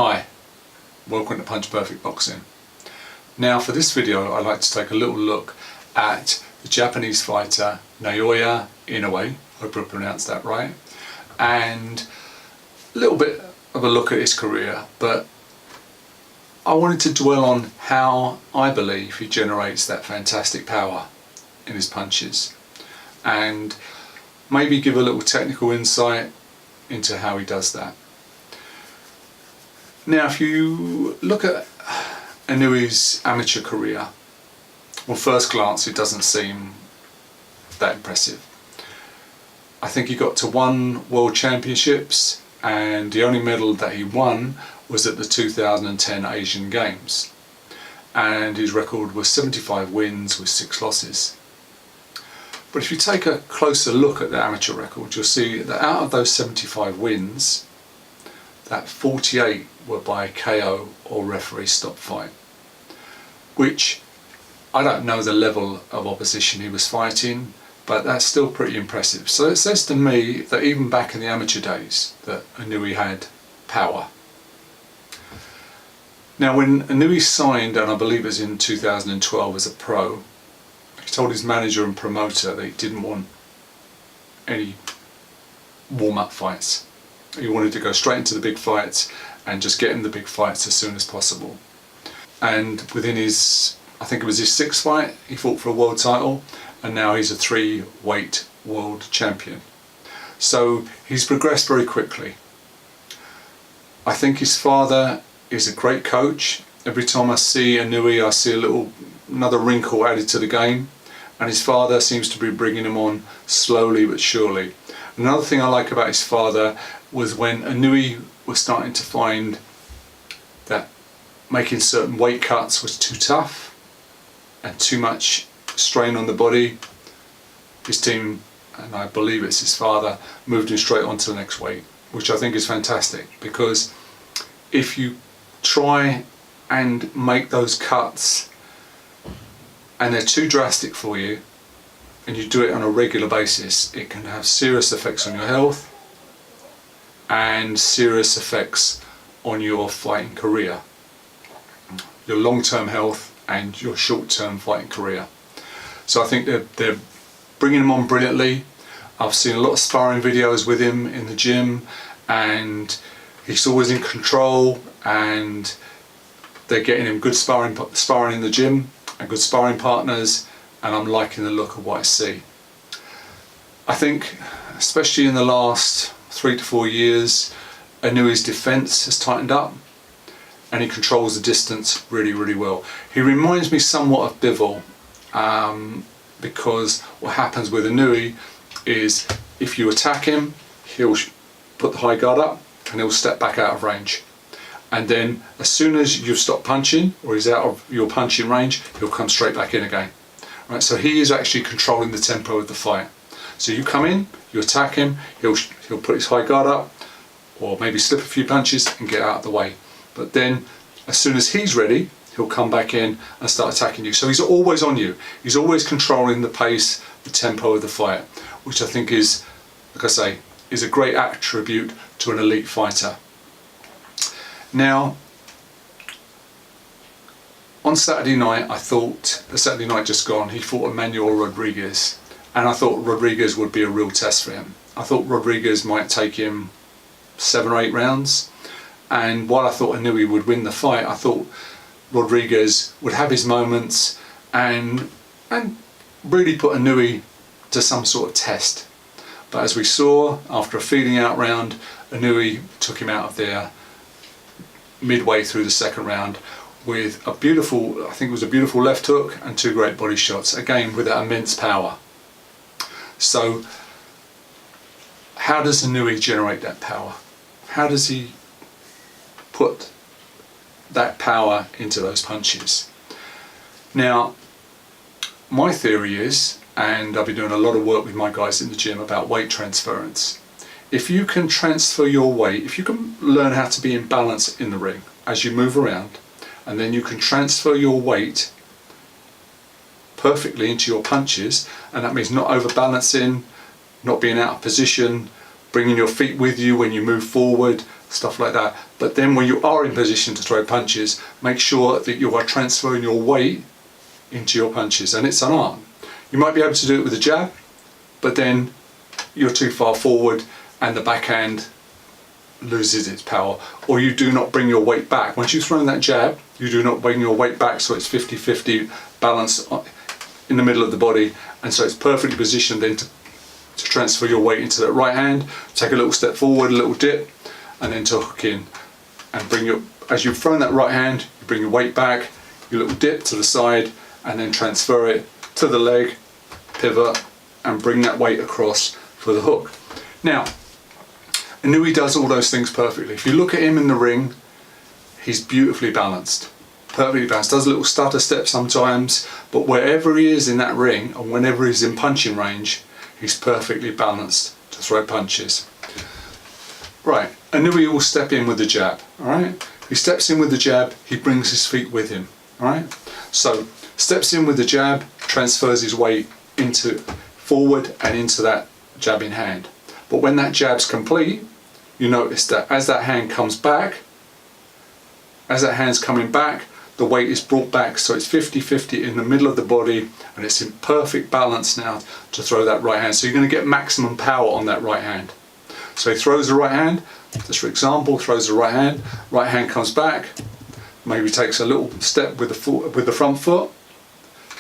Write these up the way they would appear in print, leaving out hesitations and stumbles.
Hi, welcome to Punch Perfect Boxing. Now for this video I'd like to take a little look at the Japanese fighter Naoya Inoue, hope I pronounced that right, and a little bit of a look at his career, but I wanted to dwell on how I believe he generates that fantastic power in his punches and maybe give a little technical insight into how he does that. Now if you look at Inoue's amateur career, well, first glance it doesn't seem that impressive. I think he got to 1 World Championships and the only medal that he won was at the 2010 Asian Games, and his record was 75 wins with 6 losses. But if you take a closer look at the amateur record, you'll see that out of those 75 wins, that 48 were by KO or referee stop fight, which I don't know the level of opposition he was fighting, but that's still pretty impressive. So it says to me that even back in the amateur days that Inoue had power. Now when Inoue signed, and I believe it was in 2012 as a pro, he told his manager and promoter that he didn't want any warm-up fights. He wanted to go straight into the big fights and just get in the big fights as soon as possible. And within his, I think it was his 6th fight, he fought for a world title, and now he's a 3-weight world champion. So he's progressed very quickly. I think his father is a great coach. Every time I see Inoue, I see another wrinkle added to the game, and his father seems to be bringing him on slowly but surely. Another thing I like about his father was when Inoue was starting to find that making certain weight cuts was too tough and too much strain on the body, his team, and I believe it's his father, moved him straight on to the next weight, which I think is fantastic, because if you try and make those cuts and they're too drastic for you and you do it on a regular basis, it can have serious effects on your health and serious effects on your fighting career, your long-term health and your short-term fighting career. So I think they're bringing him on brilliantly. I've seen a lot of sparring videos with him in the gym, and he's always in control, and they're getting him good sparring in the gym and good sparring partners, and I'm liking the look of what I see. I think especially in the last 3 to 4 years, Inoue's defence has tightened up and he controls the distance really, really well. He reminds me somewhat of Bivol, because what happens with Inoue is if you attack him, he'll put the high guard up and he'll step back out of range. And then as soon as you've stopped punching or he's out of your punching range, he'll come straight back in again. Right, so he is actually controlling the tempo of the fight. So you come in, you attack him, he'll put his high guard up, or maybe slip a few punches and get out of the way. But then as soon as he's ready, he'll come back in and start attacking you. So he's always on you. He's always controlling the pace, the tempo of the fight, which I think is, like I say, is a great attribute to an elite fighter. Now, on Saturday night, I thought, the Saturday night just gone, he fought Emmanuel Rodriguez, and I thought Rodriguez would be a real test for him. I thought Rodriguez might take him 7 or 8 rounds, and while I thought Inoue would win the fight, I thought Rodriguez would have his moments and really put Inoue to some sort of test. But as we saw, after a feeling out round, Inoue took him out of there midway through the 2nd round with a beautiful, I think it was a beautiful left hook and 2 great body shots, again with that immense power. So how does Inoue generate that power? How does he put that power into those punches? Now, my theory is, and I've been doing a lot of work with my guys in the gym about weight transference. If you can transfer your weight, if you can learn how to be in balance in the ring as you move around, and then you can transfer your weight perfectly into your punches, and that means not overbalancing, not being out of position, bringing your feet with you when you move forward, stuff like that. But then when you are in position to throw punches, make sure that you are transferring your weight into your punches, and it's an art. You might be able to do it with a jab, but then you're too far forward and the backhand loses its power, or you do not bring your weight back. Once you've thrown that jab, you do not bring your weight back, so it's 50-50 balance in the middle of the body, and so it's perfectly positioned then to transfer your weight into that right hand, take a little step forward, a little dip, and then to hook in and bring your, as you've thrown that right hand, you bring your weight back, your little dip to the side, and then transfer it to the leg, pivot, and bring that weight across for the hook. Now, Inoue does all those things perfectly. If you look at him in the ring, he's beautifully balanced, perfectly balanced. Does a little stutter step sometimes, but wherever he is in that ring, and whenever he's in punching range, he's perfectly balanced to throw punches. Right, Inoue will step in with the jab, alright? He steps in with the jab, he brings his feet with him, alright? So, steps in with the jab, transfers his weight into forward and into that jabbing hand. But when that jab's complete, you notice that as that hand comes back, as that hand's coming back, the weight is brought back, so it's 50-50 in the middle of the body, and it's in perfect balance now to throw that right hand. So you're going to get maximum power on that right hand. So he throws the right hand, just for example, throws the right hand comes back, maybe takes a little step with the front foot,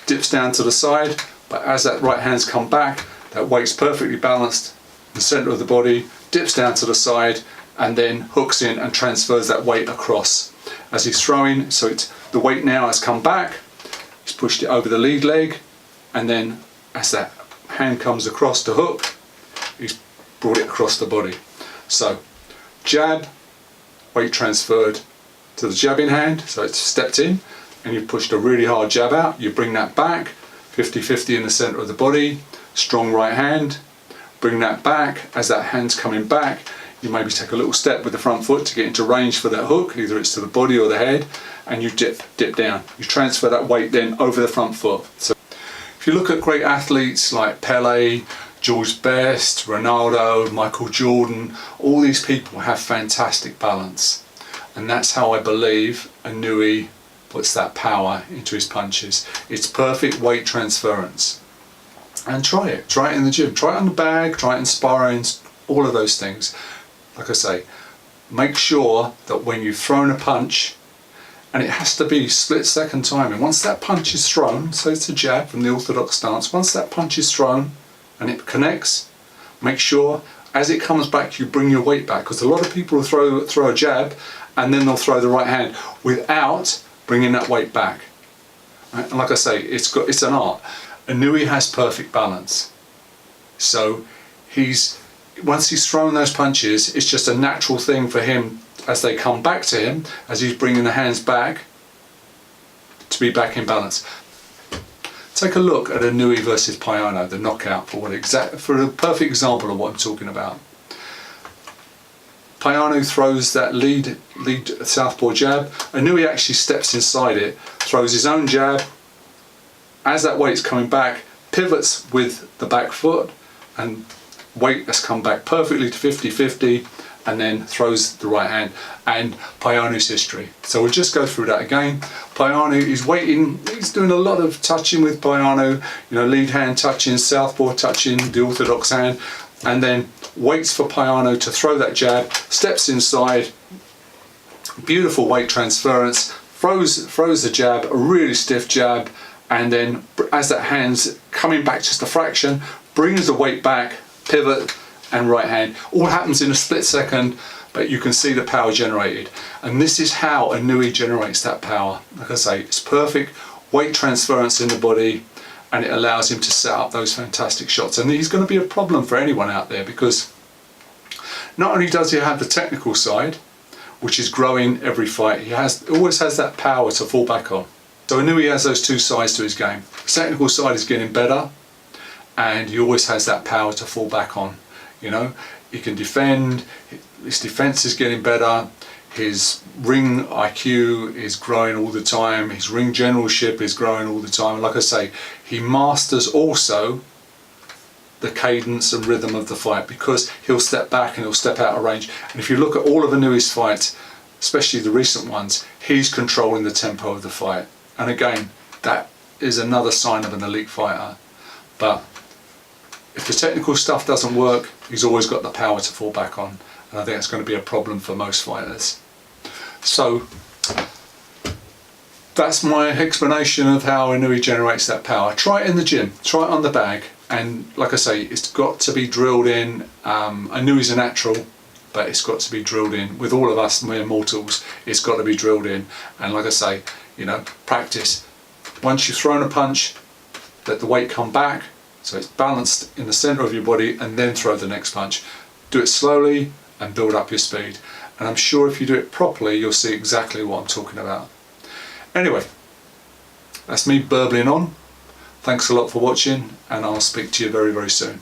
dips down to the side, but as that right hand's come back, that weight's perfectly balanced in the centre of the body, dips down to the side, and then hooks in and transfers that weight across. As he's throwing, so the weight now has come back, he's pushed it over the lead leg, and then as that hand comes across to hook, he's brought it across the body. So, jab, weight transferred to the jabbing hand, so it's stepped in, and you've pushed a really hard jab out, you bring that back, 50-50 in the centre of the body, strong right hand, bring that back, as that hand's coming back, you maybe take a little step with the front foot to get into range for that hook, either it's to the body or the head, and you dip down. You transfer that weight then over the front foot. So if you look at great athletes like Pele, George Best, Ronaldo, Michael Jordan, all these people have fantastic balance. And that's how I believe Inoue puts that power into his punches. It's perfect weight transference. And try it in the gym, try it on the bag, try it in sparring, all of those things. Like I say, make sure that when you've thrown a punch, and it has to be split second timing, once that punch is thrown, so it's a jab from the orthodox stance, once that punch is thrown and it connects, make sure as it comes back you bring your weight back, because a lot of people will throw a jab and then they'll throw the right hand without bringing that weight back. Right? And like I say, it's an art. Inoue has perfect balance. So once he's thrown those punches, it's just a natural thing for him as they come back to him, as he's bringing the hands back, to be back in balance. Take a look at Inoue versus Payano, the knockout, for a perfect example of what I'm talking about. Payano throws that lead southpaw jab. Inoue actually steps inside it, throws his own jab. As that weight's coming back, pivots with the back foot, and weight has come back perfectly to 50-50, and then throws the right hand. And Payano's history. So we'll just go through that again. Payano is waiting, he's doing a lot of touching with Payano, lead hand touching, southpaw touching, the orthodox hand, and then waits for Payano to throw that jab, steps inside, beautiful weight transference, throws the jab, a really stiff jab, and then as that hand's coming back just a fraction, brings the weight back, pivot, and right hand. All happens in a split second, but you can see the power generated. And this is how Inoue generates that power. Like I say, it's perfect weight transference in the body, and it allows him to set up those fantastic shots. And he's going to be a problem for anyone out there, because not only does he have the technical side, which is growing every fight, he always has that power to fall back on. So Inoue has those two sides to his game. The technical side is getting better, and he always has that power to fall back on. He can defend, his defense is getting better, his ring IQ is growing all the time, his ring generalship is growing all the time. And like I say, he masters also the cadence and rhythm of the fight, because he'll step back and he'll step out of range. And if you look at all of Inouye's fights, especially the recent ones, he's controlling the tempo of the fight. And again, that is another sign of an elite fighter. But if the technical stuff doesn't work, he's always got the power to fall back on. And I think that's going to be a problem for most fighters. So that's my explanation of how Inouye generates that power. Try it in the gym, try it on the bag, and like I say, it's got to be drilled in. Inouye's a natural, but it's got to be drilled in. With all of us mere mortals, it's got to be drilled in. And like I say, you know, practice. Once you've thrown a punch, let the weight come back so it's balanced in the center of your body, and then throw the next punch. Do it slowly and build up your speed. And I'm sure if you do it properly, you'll see exactly what I'm talking about. Anyway, that's me burbling on. Thanks a lot for watching, and I'll speak to you very, very soon.